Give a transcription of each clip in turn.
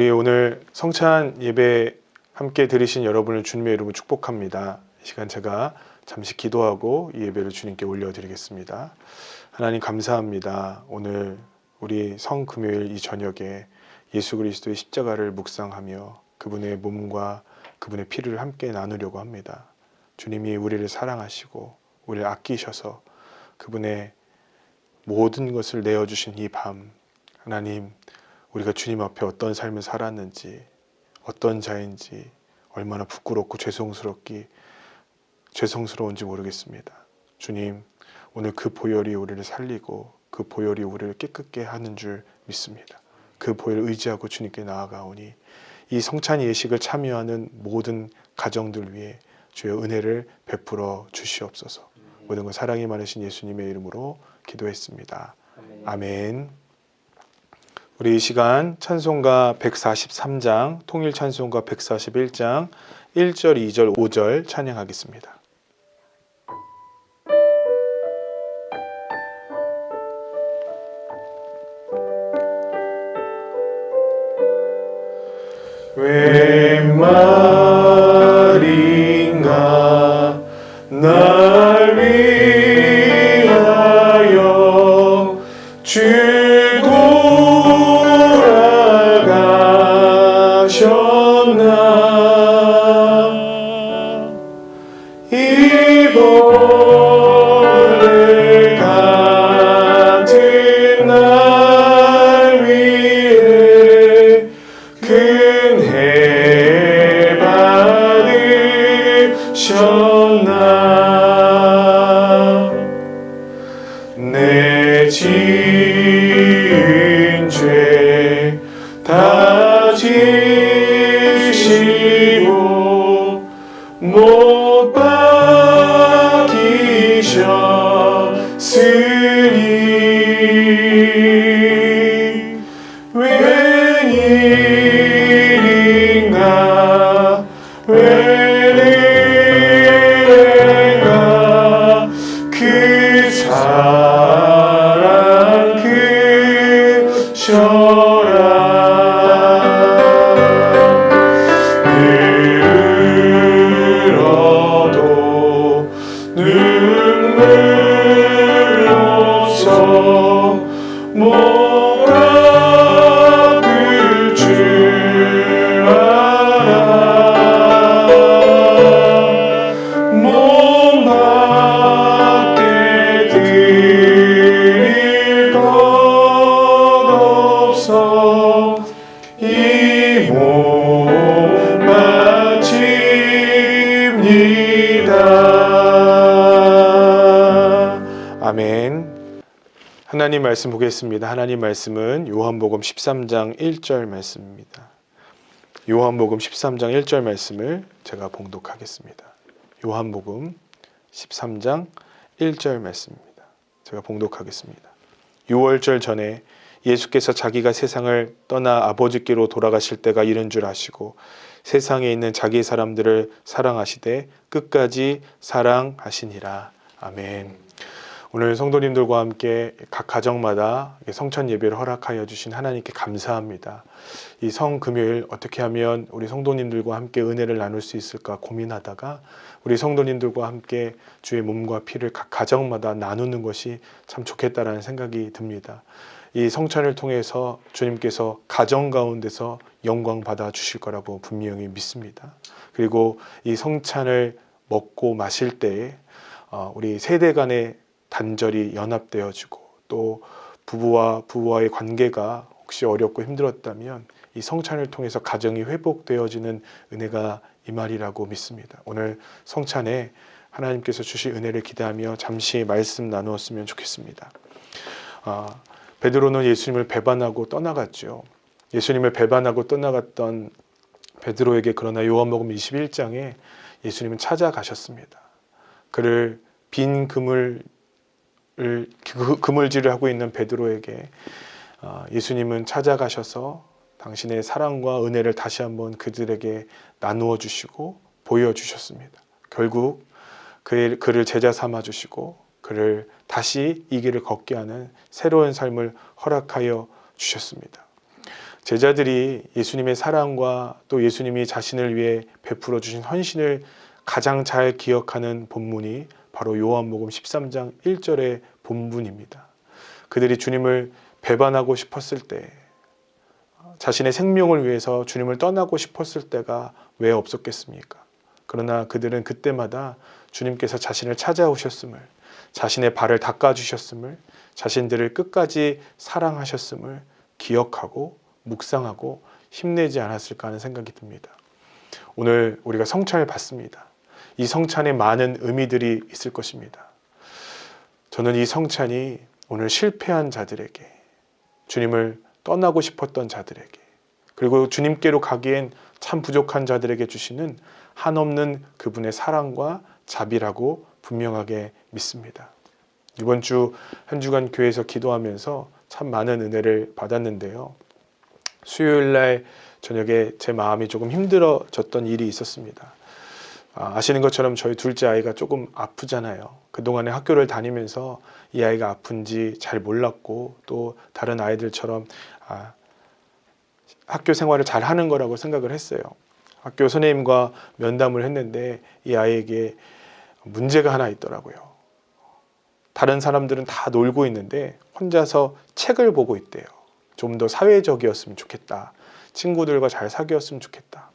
우리 오늘 성찬 예배 함께 드리신 여러분을 주님의 이름으로 축복합니다. 이 시간 제가 잠시 기도하고 이 예배를 주님께 올려드리겠습니다. 하나님 감사합니다. 오늘 우리 성금요일 이 저녁에 예수 그리스도의 십자가를 묵상하며 그분의 몸과 그분의 피를 함께 나누려고 합니다. 주님이 우리를 사랑하시고 우리를 아끼셔서 그분의 모든 것을 내어주신 이 밤, 하나님 우리가 주님 앞에 어떤 삶을 살았는지, 어떤 자인지 얼마나 부끄럽고 죄송스러운지 모르겠습니다. 주님, 오늘 그 보혈이 우리를 살리고 그 보혈이 우리를 깨끗게 하는 줄 믿습니다. 그 보혈을 의지하고 주님께 나아가오니 이 성찬 예식을 참여하는 모든 가정들 위해 주의 은혜를 베풀어 주시옵소서. 모든 것 사랑이 많으신 예수님의 이름으로 기도했습니다. 아멘. 우리 이 시간 찬송가 143장, 통일 찬송가 141장 1절, 2절, 5절 찬양하겠습니다. 웬 말인가 날 위하여 돌아가셨나. 이번에 같은 날 위해 큰 해 받으셨나. 내 지은 죄 다 지시고 못 박히셨으니 웬일인가 웬일인가 그 사랑 크셔라. 늘어도 눈물로서 몰아들 줄 알아. 몸 밖에 드릴 것 없어 이 몸 바칩니다. 아멘. 하나님 말씀 보겠습니다. 하나님 말씀은 요한복음 13장 1절 말씀입니다. 요한복음 13장 1절 말씀을 제가 봉독하겠습니다. 요한복음 13장 1절 말씀입니다. 제가 봉독하겠습니다. 6월절 전에 예수께서 자기가 세상을 떠나 아버지께로 돌아가실 때가 이른 줄 아시고 세상에 있는 자기 사람들을 사랑하시되 끝까지 사랑하시니라. 아멘. 오늘 성도님들과 함께 각 가정마다 성찬 예배를 허락하여 주신 하나님께 감사합니다. 이 성금요일 어떻게 하면 우리 성도님들과 함께 은혜를 나눌 수 있을까 고민하다가 우리 성도님들과 함께 주의 몸과 피를 각 가정마다 나누는 것이 참 좋겠다라는 생각이 듭니다. 이 성찬을 통해서 주님께서 가정 가운데서 영광 받아 주실 거라고 분명히 믿습니다. 그리고 이 성찬을 먹고 마실 때에 우리 세대 간의 단절이 연합되어지고 또 부부와의 관계가 혹시 어렵고 힘들었다면 이 성찬을 통해서 가정이 회복되어지는 은혜가 이 말이라고 믿습니다. 오늘 성찬에 하나님께서 주실 은혜를 기대하며 잠시 말씀 나누었으면 좋겠습니다. 베드로는 예수님을 배반하고 떠나갔죠. 예수님을 배반하고 떠나갔던 베드로에게 그러나 요한복음 21장에 예수님은 찾아가셨습니다. 그를 빈 그물질을 하고 있는 베드로에게 예수님은 찾아가셔서 당신의 사랑과 은혜를 다시 한번 그들에게 나누어 주시고 보여주셨습니다. 결국 그를 제자 삼아 주시고 그를 다시 이 길을 걷게 하는 새로운 삶을 허락하여 주셨습니다. 제자들이 예수님의 사랑과 또 예수님이 자신을 위해 베풀어 주신 헌신을 가장 잘 기억하는 본문이 바로 요한복음 13장 1절의 본문입니다. 그들이 주님을 배반하고 싶었을 때, 자신의 생명을 위해서 주님을 떠나고 싶었을 때가 왜 없었겠습니까? 그러나 그들은 그때마다 주님께서 자신을 찾아오셨음을, 자신의 발을 닦아주셨음을, 자신들을 끝까지 사랑하셨음을 기억하고 묵상하고 힘내지 않았을까 하는 생각이 듭니다. 오늘 우리가 성찬을 받습니다. 이 성찬에 많은 의미들이 있을 것입니다. 저는 이 성찬이 오늘 실패한 자들에게, 주님을 떠나고 싶었던 자들에게, 그리고 주님께로 가기엔 참 부족한 자들에게 주시는 한없는 그분의 사랑과 자비라고 분명하게 믿습니다. 이번 주 한 주간 교회에서 기도하면서 참 많은 은혜를 받았는데요. 수요일 날 저녁에 제 마음이 조금 힘들어졌던 일이 있었습니다. 아시는 것처럼 저희 둘째 아이가 조금 아프잖아요. 그동안에 학교를 다니면서 이 아이가 아픈지 잘 몰랐고, 또 다른 아이들처럼 학교 생활을 잘 하는 거라고 생각을 했어요. 학교 선생님과 면담을 했는데 이 아이에게 문제가 하나 있더라고요. 다른 사람들은 다 놀고 있는데 혼자서 책을 보고 있대요. 좀 더 사회적이었으면 좋겠다. 친구들과 잘 사귀었으면 좋겠다.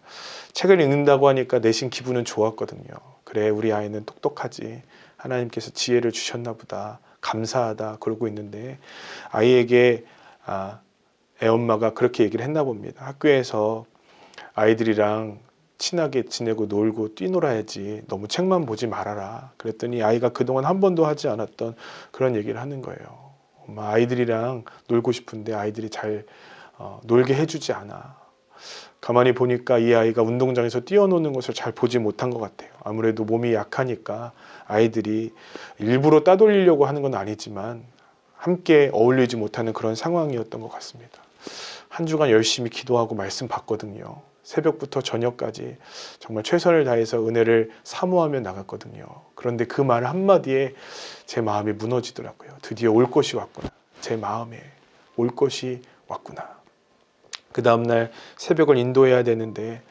책을 읽는다고 하니까 내심 기분은 좋았거든요. 그래, 우리 아이는 똑똑하지. 하나님께서 지혜를 주셨나 보다. 감사하다. 그러고 있는데 아이에게 애엄마가 그렇게 얘기를 했나 봅니다. 학교에서 아이들이랑 친하게 지내고 놀고 뛰놀아야지, 너무 책만 보지 말아라. 그랬더니 아이가 그동안 한 번도 하지 않았던 그런 얘기를 하는 거예요. 엄마, 아이들이랑 놀고 싶은데 아이들이 잘 놀게 해주지 않아. 가만히 보니까 이 아이가 운동장에서 뛰어노는 것을 잘 보지 못한 것 같아요. 아무래도 몸이 약하니까 아이들이 일부러 따돌리려고 하는 건 아니지만 함께 어울리지 못하는 그런 상황이었던 것 같습니다. 한 주간 열심히 기도하고 말씀 받거든요. 새벽부터 저녁까지 정말 최선을 다해서 은혜를 사모하며 나갔거든요. 그런데 그 말 한마디에 제 마음이 무너지더라고요. 드디어 올 것이 왔구나. 제 마음에 올 것이 왔구나. 그 다음날 새벽을 인도해야 되는데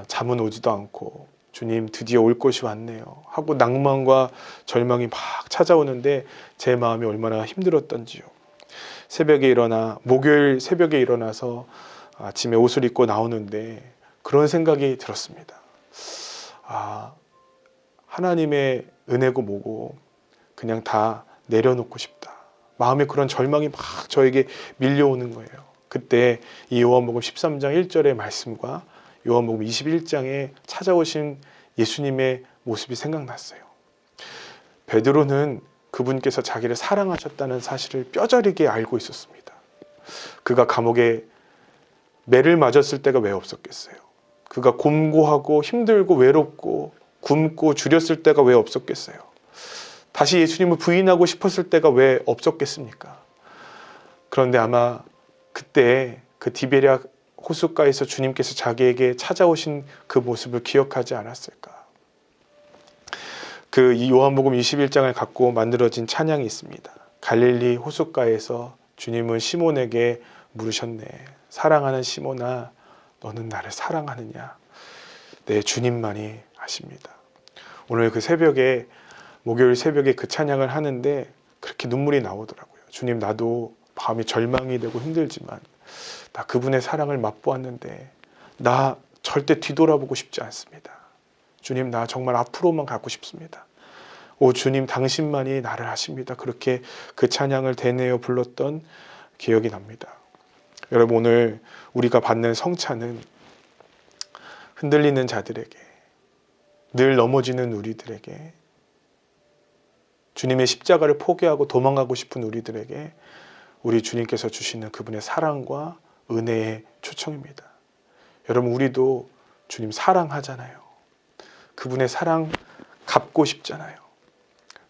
잠은 오지도 않고, 주님 드디어 올 것이 왔네요 하고 낭만과 절망이 막 찾아오는데 제 마음이 얼마나 힘들었던지요. 목요일 새벽에 일어나서 아침에 옷을 입고 나오는데 그런 생각이 들었습니다. 하나님의 은혜고 뭐고 그냥 다 내려놓고 싶다. 마음에 그런 절망이 막 저에게 밀려오는 거예요. 그때 이 요한복음 13장 1절의 말씀과 요한복음 21장에 찾아오신 예수님의 모습이 생각났어요. 베드로는 그분께서 자기를 사랑하셨다는 사실을 뼈저리게 알고 있었습니다. 그가 감옥에 매를 맞았을 때가 왜 없었겠어요? 그가 곤고하고 힘들고 외롭고 굶고 주렸을 때가 왜 없었겠어요? 다시 예수님을 부인하고 싶었을 때가 왜 없었겠습니까? 그런데 아마 그때 그 디베랴 호숫가에서 주님께서 자기에게 찾아오신 그 모습을 기억하지 않았을까? 이 요한복음 21장을 갖고 만들어진 찬양이 있습니다. 갈릴리 호숫가에서 주님은 시몬에게 물으셨네. 사랑하는 시몬아, 너는 나를 사랑하느냐? 네, 주님만이 아십니다. 오늘 그 새벽에, 목요일 새벽에 그 찬양을 하는데 그렇게 눈물이 나오더라고요. 주님, 나도 마음이 절망이 되고 힘들지만 나 그분의 사랑을 맛보았는데 나 절대 뒤돌아보고 싶지 않습니다. 주님, 나 정말 앞으로만 가고 싶습니다. 오 주님, 당신만이 나를 아십니다. 그렇게 그 찬양을 되뇌어 불렀던 기억이 납니다. 여러분, 오늘 우리가 받는 성찬은 흔들리는 자들에게, 늘 넘어지는 우리들에게, 주님의 십자가를 포기하고 도망가고 싶은 우리들에게 우리 주님께서 주시는 그분의 사랑과 은혜의 초청입니다. 여러분, 우리도 주님 사랑하잖아요. 그분의 사랑 갚고 싶잖아요.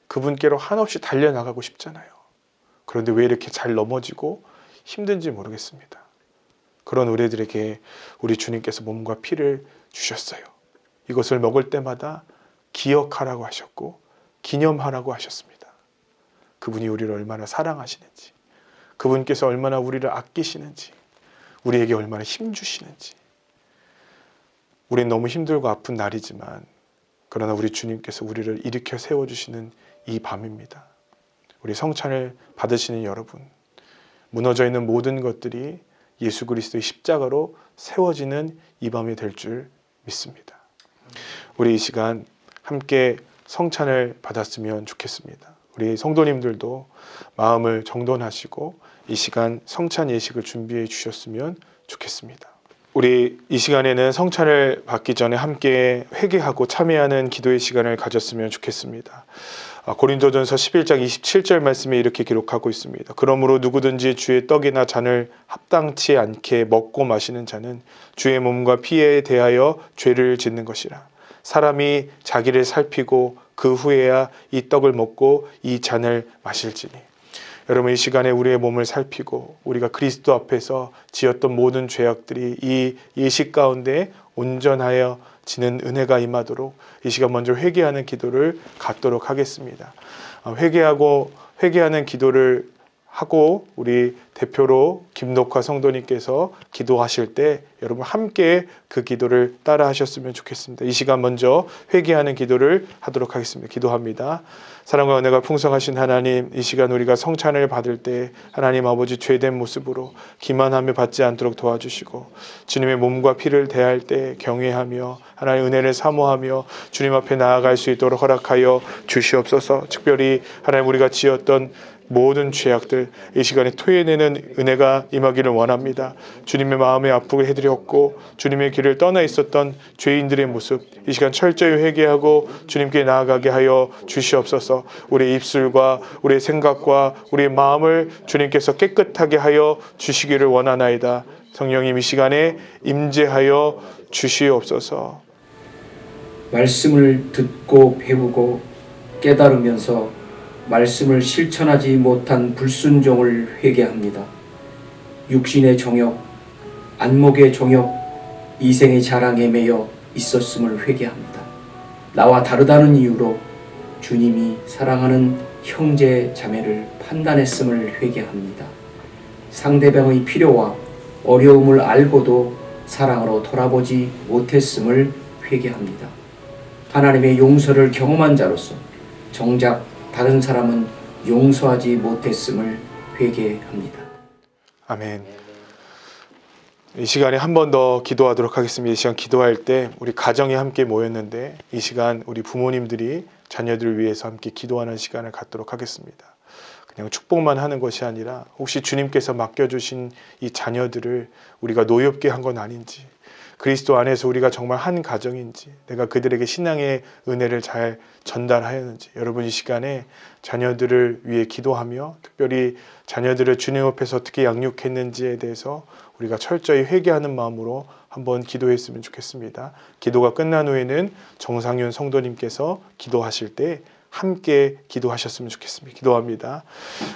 그분께로 한없이 달려나가고 싶잖아요. 그런데 왜 이렇게 잘 넘어지고 힘든지 모르겠습니다. 그런 우리들에게 우리 주님께서 몸과 피를 주셨어요. 이것을 먹을 때마다 기억하라고 하셨고 기념하라고 하셨습니다. 그분이 우리를 얼마나 사랑하시는지, 그분께서 얼마나 우리를 아끼시는지, 우리에게 얼마나 힘 주시는지. 우린 너무 힘들고 아픈 날이지만 그러나 우리 주님께서 우리를 일으켜 세워주시는 이 밤입니다. 우리 성찬을 받으시는 여러분, 무너져 있는 모든 것들이 예수 그리스도의 십자가로 세워지는 이 밤이 될 줄 믿습니다. 우리 이 시간 함께 성찬을 받았으면 좋겠습니다. 우리 성도님들도 마음을 정돈하시고 이 시간 성찬 예식을 준비해 주셨으면 좋겠습니다. 우리 이 시간에는 성찬을 받기 전에 함께 회개하고 참여하는 기도의 시간을 가졌으면 좋겠습니다. 고린도전서 11장 27절 말씀에 이렇게 기록하고 있습니다. 그러므로 누구든지 주의 떡이나 잔을 합당치 않게 먹고 마시는 자는 주의 몸과 피에 대하여 죄를 짓는 것이라. 사람이 자기를 살피고 그 후에야 이 떡을 먹고 이 잔을 마실지니. 여러분, 이 시간에 우리의 몸을 살피고 우리가 그리스도 앞에서 지었던 모든 죄악들이 이 예식 가운데 온전하여 지는 은혜가 임하도록 이 시간 먼저 회개하는 기도를 갖도록 하겠습니다. 회개하는 기도를 하고 우리 대표로 김녹화 성도님께서 기도하실 때 여러분 함께 그 기도를 따라 하셨으면 좋겠습니다. 이 시간 먼저 회개하는 기도를 하도록 하겠습니다. 기도합니다. 사랑과 은혜가 풍성하신 하나님, 이 시간 우리가 성찬을 받을 때 하나님 아버지 죄된 모습으로 기만하며 받지 않도록 도와주시고 주님의 몸과 피를 대할 때 경외하며 하나님 은혜를 사모하며 주님 앞에 나아갈 수 있도록 허락하여 주시옵소서. 특별히 하나님 우리가 지었던 모든 죄악들 이 시간에 토해내는 은혜가 임하기를 원합니다. 주님의 마음에 아프게 해드렸고 주님의 길을 떠나 있었던 죄인들의 모습 이 시간 철저히 회개하고 주님께 나아가게 하여 주시옵소서. 우리의 입술과 우리의 생각과 우리의 마음을 주님께서 깨끗하게 하여 주시기를 원하나이다. 성령님 이 시간에 임재하여 주시옵소서. 말씀을 듣고 배우고 깨달으면서 말씀을 실천하지 못한 불순종을 회개합니다. 육신의 정욕, 안목의 정욕, 이생의 자랑에 매여 있었음을 회개합니다. 나와 다르다는 이유로 주님이 사랑하는 형제 자매를 판단했음을 회개합니다. 상대방의 필요와 어려움을 알고도 사랑으로 돌아보지 못했음을 회개합니다. 하나님의 용서를 경험한 자로서 정작 다른 사람은 용서하지 못했음을 회개합니다. 아멘. 이 시간에 한 번 더 기도하도록 하겠습니다. 이 시간 기도할 때 우리 가정이 함께 모였는데 이 시간 우리 부모님들이 자녀들을 위해서 함께 기도하는 시간을 갖도록 하겠습니다. 그냥 축복만 하는 것이 아니라 혹시 주님께서 맡겨주신 이 자녀들을 우리가 노엽게 한 건 아닌지, 그리스도 안에서 우리가 정말 한 가정인지, 내가 그들에게 신앙의 은혜를 잘 전달하였는지, 여러분 이 시간에 자녀들을 위해 기도하며 특별히 자녀들을 주님 앞에서 어떻게 양육했는지에 대해서 우리가 철저히 회개하는 마음으로 한번 기도했으면 좋겠습니다. 기도가 끝난 후에는 정상윤 성도님께서 기도하실 때 함께 기도하셨으면 좋겠습니다. 기도합니다.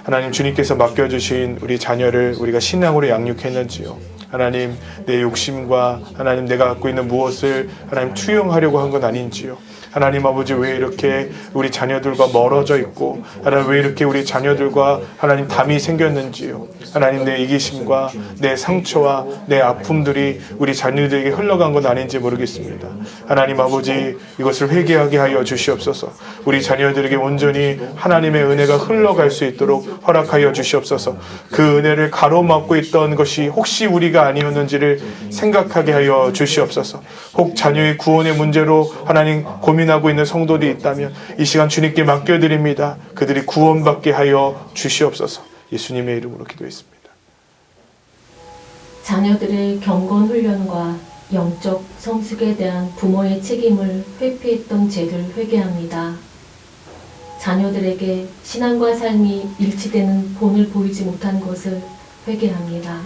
하나님, 주님께서 맡겨주신 우리 자녀를 우리가 신앙으로 양육했는지요? 하나님, 내 욕심과 하나님 내가 갖고 있는 무엇을 하나님 투영하려고 한 건 아닌지요? 하나님 아버지, 왜 이렇게 우리 자녀들과 멀어져 있고 하나님 왜 이렇게 우리 자녀들과 하나님 담이 생겼는지요? 하나님, 내 이기심과 내 상처와 내 아픔들이 우리 자녀들에게 흘러간 건 아닌지 모르겠습니다. 하나님 아버지, 이것을 회개하게 하여 주시옵소서. 우리 자녀들에게 온전히 하나님의 은혜가 흘러갈 수 있도록 허락하여 주시옵소서. 그 은혜를 가로막고 있던 것이 혹시 우리가 아니었는지를 생각하게 하여 주시옵소서. 혹 자녀의 구원의 문제로 하나님 고민하고 있는 성도들이 있다면 이 시간 주님께 맡겨드립니다. 그들이 구원받게 하여 주시옵소서. 예수님의 이름으로 기도했습니다. 자녀들의 경건 훈련과 영적 성숙에 대한 부모의 책임을 회피했던 죄를 회개합니다. 자녀들에게 신앙과 삶이 일치되는 본을 보이지 못한 것을 회개합니다.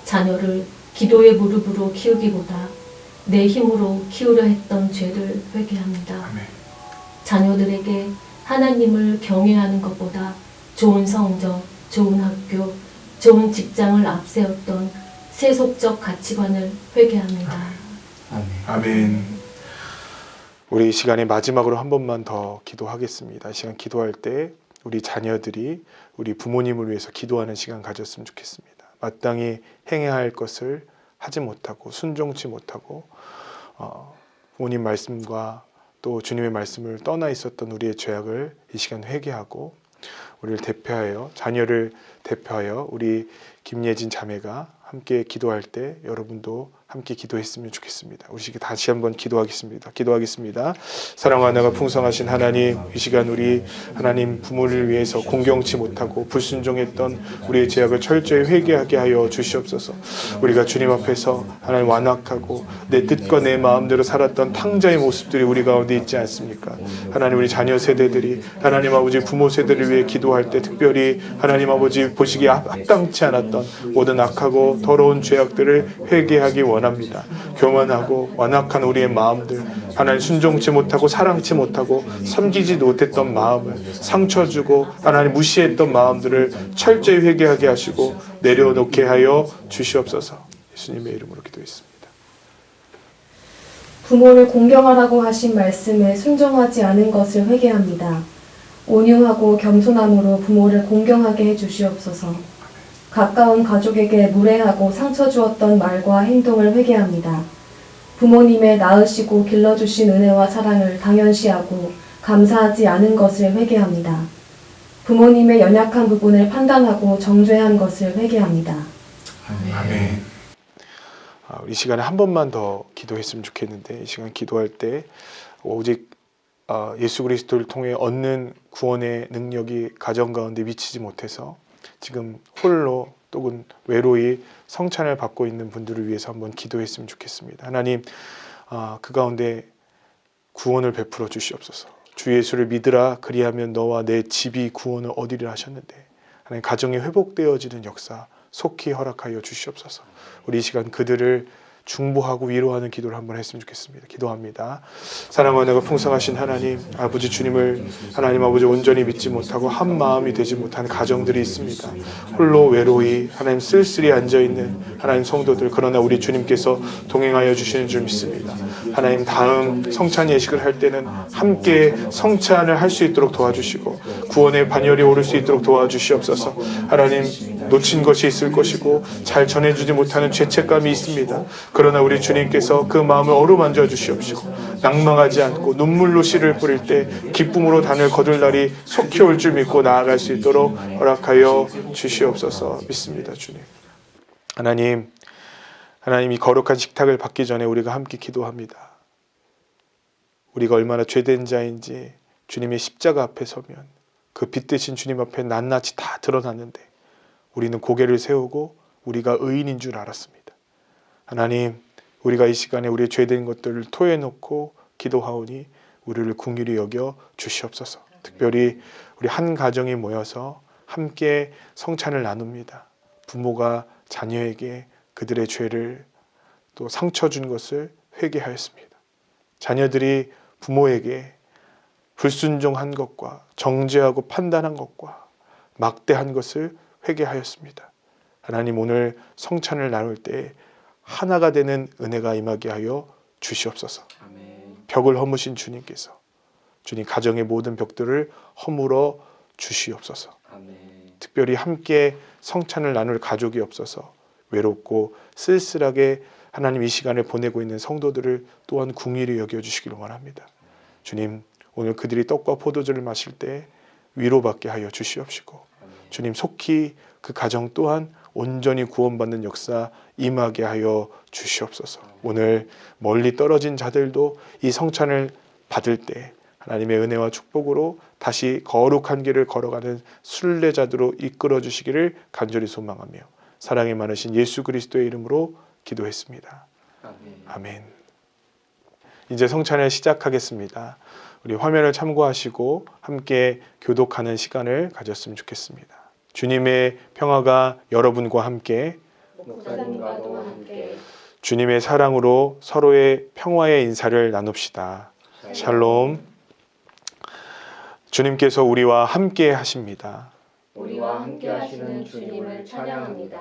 자녀를 기도의 무릎으로 키우기보다 내 힘으로 키우려 했던 죄를 회개합니다. 아멘. 자녀들에게 하나님을 경외하는 것보다 좋은 성적, 좋은 학교, 좋은 직장을 앞세웠던 세속적 가치관을 회개합니다. 아멘. 아멘. 우리 이 시간에 마지막으로 한 번만 더 기도하겠습니다. 이 시간 기도할 때 우리 자녀들이 우리 부모님을 위해서 기도하는 시간 가졌으면 좋겠습니다. 마땅히 행해야 할 것을 하지 못하고 순종치 못하고 부모님 말씀과 또 주님의 말씀을 떠나 있었던 우리의 죄악을 이 시간 회개하고 우리를 대표하여 자녀를 대표하여 우리 김예진 자매가 함께 기도할 때 여러분도 함께 기도했으면 좋겠습니다. 우리 시간 다시 한번 기도하겠습니다. 사랑과 하나가 풍성하신 하나님, 이 시간 우리 하나님 부모를 위해서 공경치 못하고 불순종했던 우리의 죄악을 철저히 회개하게 하여 주시옵소서. 우리가 주님 앞에서 하나님 완악하고 내 뜻과 내 마음대로 살았던 탕자의 모습들이 우리 가운데 있지 않습니까? 하나님 우리 자녀 세대들이 하나님 아버지 부모 세대를 위해 기도할 때 특별히 하나님 아버지 보시기에 합당치 않았던 모든 악하고 더러운 죄악들을 회개하기 원합니다. 교만하고 완악한 우리의 마음들, 하나님 순종치 못하고 사랑치 못하고 섬기지 못했던 마음을 상처 주고 하나님 무시했던 마음들을 철저히 회개하게 하시고 내려놓게 하여 주시옵소서. 예수님의 이름으로 기도했습니다. 부모를 공경하라고 하신 말씀에 순종하지 않은 것을 회개합니다. 온유하고 겸손함으로 부모를 공경하게 해주시옵소서. 가까운 가족에게 무례하고 상처 주었던 말과 행동을 회개합니다. 부모님의 낳으시고 길러주신 은혜와 사랑을 당연시하고 감사하지 않은 것을 회개합니다. 부모님의 연약한 부분을 판단하고 정죄한 것을 회개합니다. 아멘. 이 시간에 한 번만 더 기도했으면 좋겠는데 이 시간 기도할 때 오직 예수 그리스도를 통해 얻는 구원의 능력이 가정 가운데 미치지 못해서 지금 홀로 또는 외로이 성찬을 받고 있는 분들을 위해서 한번 기도했으면 좋겠습니다. 하나님, 그 가운데 구원을 베풀어 주시옵소서. 주 예수를 믿으라 그리하면 너와 내 집이 구원을 얻으리라 하셨는데 하나님 가정이 회복되어지는 역사 속히 허락하여 주시옵소서. 우리 이 시간 그들을 중보하고 위로하는 기도를 한번 했으면 좋겠습니다. 기도합니다. 사랑과 은혜가 풍성하신 하나님 아버지 주님을 하나님 아버지 온전히 믿지 못하고 한 마음이 되지 못한 가정들이 있습니다. 홀로 외로이 하나님 쓸쓸히 앉아있는 하나님 성도들, 그러나 우리 주님께서 동행하여 주시는 줄 믿습니다. 하나님 다음 성찬 예식을 할 때는 함께 성찬을 할 수 있도록 도와주시고 구원의 반열이 오를 수 있도록 도와주시옵소서. 하나님 놓친 것이 있을 것이고 잘 전해주지 못하는 죄책감이 있습니다. 그러나 우리 주님께서 그 마음을 어루만져 주시옵시고 낭망하지 않고 눈물로 씨를 뿌릴 때 기쁨으로 단을 거둘 날이 속히 올 줄 믿고 나아갈 수 있도록 허락하여 주시옵소서. 믿습니다. 주님. 하나님 이 거룩한 식탁을 받기 전에 우리가 함께 기도합니다. 우리가 얼마나 죄된 자인지 주님의 십자가 앞에 서면 그 빛 대신 주님 앞에 낱낱이 다 드러났는데 우리는 고개를 세우고 우리가 의인인 줄 알았습니다. 하나님, 우리가 이 시간에 우리의 죄된 것들을 토해놓고 기도하오니 우리를 긍휼히 여겨 주시옵소서. 특별히 우리 한 가정이 모여서 함께 성찬을 나눕니다. 부모가 자녀에게 그들의 죄를 또 상처 준 것을 회개하였습니다. 자녀들이 부모에게 불순종한 것과 정죄하고 판단한 것과 막대한 것을 회개하였습니다. 하나님, 오늘 성찬을 나눌 때 하나가 되는 은혜가 임하게 하여 주시옵소서. 아멘. 벽을 허무신 주님께서 주님 가정의 모든 벽들을 허물어 주시옵소서. 아멘. 특별히 함께 성찬을 나눌 가족이 없어서 외롭고 쓸쓸하게 하나님 이 시간을 보내고 있는 성도들을 또한 긍휼히 여겨주시기를 원합니다. 주님, 오늘 그들이 떡과 포도주를 마실 때 위로받게 하여 주시옵시고 주님 속히 그 가정 또한 온전히 구원받는 역사 임하게 하여 주시옵소서. 오늘 멀리 떨어진 자들도 이 성찬을 받을 때 하나님의 은혜와 축복으로 다시 거룩한 길을 걸어가는 순례자들로 이끌어 주시기를 간절히 소망하며 사랑이 많으신 예수 그리스도의 이름으로 기도했습니다. 아멘. 이제 성찬을 시작하겠습니다. 우리 화면을 참고하시고 함께 교독하는 시간을 가졌으면 좋겠습니다. 주님의 평화가 여러분과 함께, 목사님과도 함께 주님의 사랑으로 서로의 평화의 인사를 나눕시다. 샬롬. 주님께서 우리와 함께 하십니다. 우리와 함께 하시는 주님을 찬양합니다.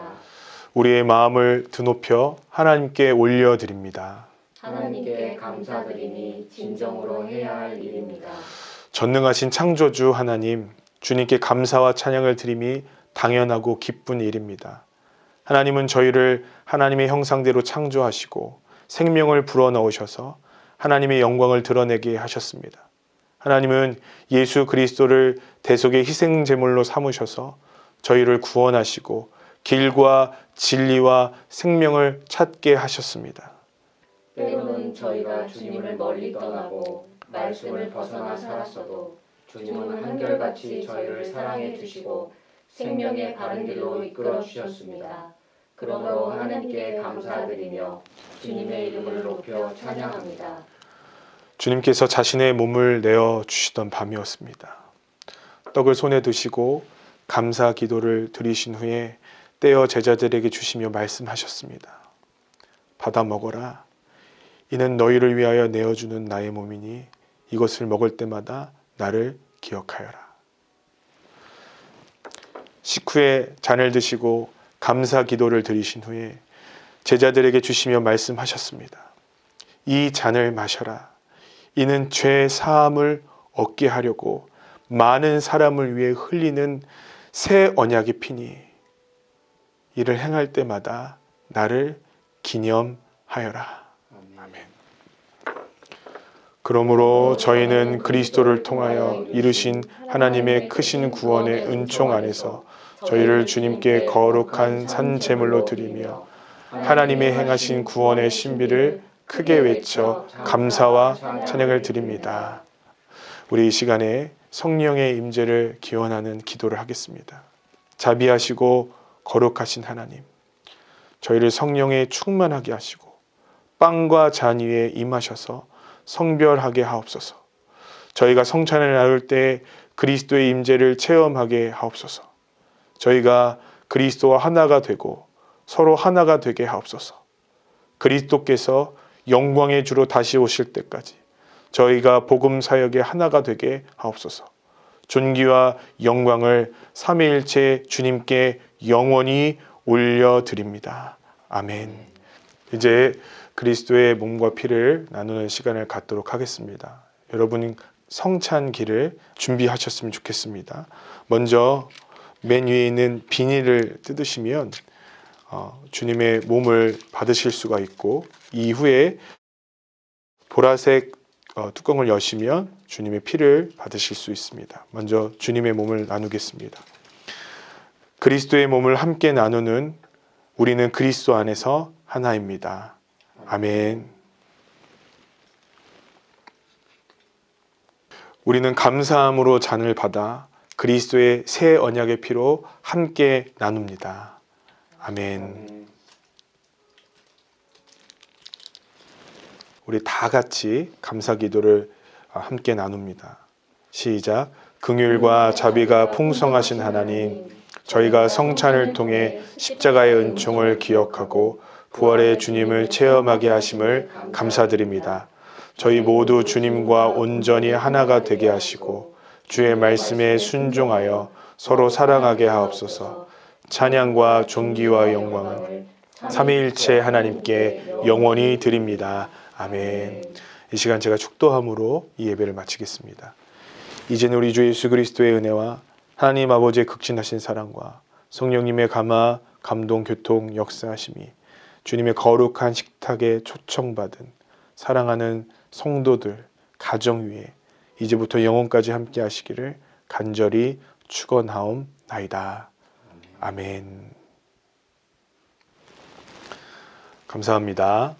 우리의 마음을 드높여 하나님께 올려드립니다. 하나님께 감사드리니 진정으로 해야 할 일입니다. 전능하신 창조주 하나님, 주님께 감사와 찬양을 드림이 당연하고 기쁜 일입니다. 하나님은 저희를 하나님의 형상대로 창조하시고 생명을 불어넣으셔서 하나님의 영광을 드러내게 하셨습니다. 하나님은 예수 그리스도를 대속의 희생제물로 삼으셔서 저희를 구원하시고 길과 진리와 생명을 찾게 하셨습니다. 때로는 저희가 주님을 멀리 떠나고 말씀을 벗어나 살았어도 주님은 한결같이 저희를 사랑해 주시고 생명의 바른 길로 이끌어 주셨습니다. 그러므로 하나님께 감사드리며 주님의 이름을 높여 찬양합니다. 주님께서 자신의 몸을 내어 주시던 밤이었습니다. 떡을 손에 드시고 감사 기도를 드리신 후에 떼어 제자들에게 주시며 말씀하셨습니다. 받아 먹어라. 이는 너희를 위하여 내어주는 나의 몸이니 이것을 먹을 때마다 나를 기억하여라. 식후에 잔을 드시고 감사 기도를 드리신 후에 제자들에게 주시며 말씀하셨습니다. 이 잔을 마셔라. 이는 죄 사함을 얻게 하려고 많은 사람을 위해 흘리는 새 언약의 피니 이를 행할 때마다 나를 기념하여라. 아멘. 그러므로 저희는 그리스도를 통하여 이루신 하나님의 크신 구원의 은총 안에서 저희를 주님께 거룩한 산 제물로 드리며 하나님의 행하신 구원의 신비를 크게 외쳐 감사와 찬양을 드립니다. 우리 이 시간에 성령의 임재를 기원하는 기도를 하겠습니다. 자비하시고 거룩하신 하나님, 저희를 성령에 충만하게 하시고 빵과 잔 위에 임하셔서 성별하게 하옵소서. 저희가 성찬을 나눌 때 그리스도의 임재를 체험하게 하옵소서. 저희가 그리스도와 하나가 되고 서로 하나가 되게 하옵소서. 그리스도께서 영광의 주로 다시 오실 때까지 저희가 복음 사역의 하나가 되게 하옵소서. 존귀와 영광을 삼위일체 주님께 영원히 올려드립니다. 아멘. 이제 그리스도의 몸과 피를 나누는 시간을 갖도록 하겠습니다. 여러분 성찬기를 준비하셨으면 좋겠습니다. 먼저 맨 위에 있는 비닐을 뜯으시면 주님의 몸을 받으실 수가 있고, 이후에 보라색 뚜껑을 여시면 주님의 피를 받으실 수 있습니다. 먼저 주님의 몸을 나누겠습니다. 그리스도의 몸을 함께 나누는 우리는 그리스도 안에서 하나입니다. 아멘. 우리는 감사함으로 잔을 받아 그리스도의 새 언약의 피로 함께 나눕니다. 아멘. 우리 다 같이 감사 기도를 함께 나눕니다. 시작. 긍휼과 자비가 풍성하신 하나님, 저희가 성찬을 통해 십자가의 은총을 기억하고 부활의 주님을 체험하게 하심을 감사드립니다. 저희 모두 주님과 온전히 하나가 되게 하시고 주의 말씀에 순종하여 서로 사랑하게 하옵소서. 찬양과 존귀와 영광은 삼위일체 하나님께 영원히 드립니다. 아멘. 이 시간 제가 축도함으로 이 예배를 마치겠습니다. 이제는 우리 주 예수 그리스도의 은혜와 하나님 아버지의 극진하신 사랑과 성령님의 감화, 감동, 교통, 역사하심이 주님의 거룩한 식탁에 초청받은 사랑하는 성도들, 가정 위에 이제부터 영원까지 함께 하시기를 간절히 축원하옵나이다. 아멘. 감사합니다.